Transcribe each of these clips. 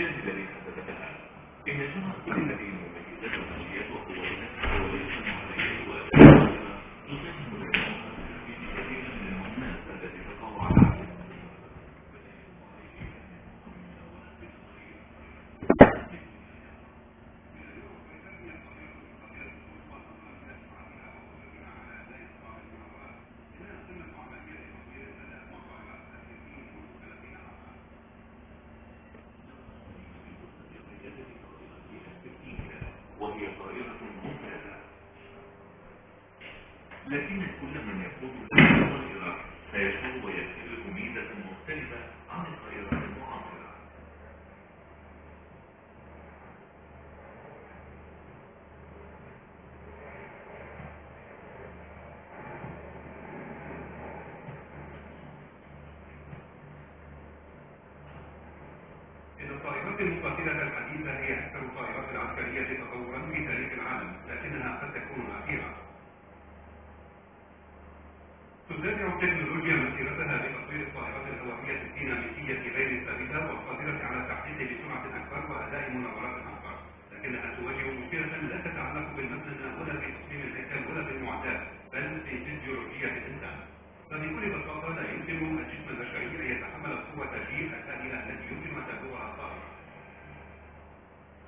الاتجاه الذي حدثت الآن إن جمع كل هذه المميزات والمزيات وقوتها وليس عليه وأداء تساهم للمؤسسة في كثير من المهمات التي تقع على وهي طائرة ممتازة، لكن كل من يقود هذه الطائرة سيشعر ويكتسب ميزة مختلفة عن الطائرات المعاصرة. إن الطائرات المقاتلة الحديثة هي أكثر الطائرات العسكرية تطورا في تاريخ العالم، لكنها قد تكون الأخيرة. تتابع التكنولوجيا مسيرتها بتطوير الطائرات الهوائية الديناميكية غير الثابتة والقادرة على التحقيق بسرعة أكبر وأداء مناورات أكبر، لكنها تواجه مشكلة لا تتعلق بالمبنى ولا في تصميم الهيكل ولا بالمعدات، بل في فيزيولوجية الإنسان. فبكل بساطة لا يمكن الجسم البشري أن يتحمل القوة G الهائلة التي يمكن أن تبلغها الطائرة.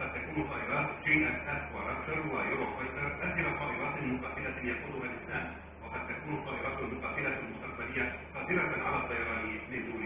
قد تكون طائرات JSF ورابتر ويورو فايتر أسهل طائرات مقاتلة يقودها الإنسان، وقد تكون الطائرات المقاتلة المستقبلية قادرة على الطيران من دون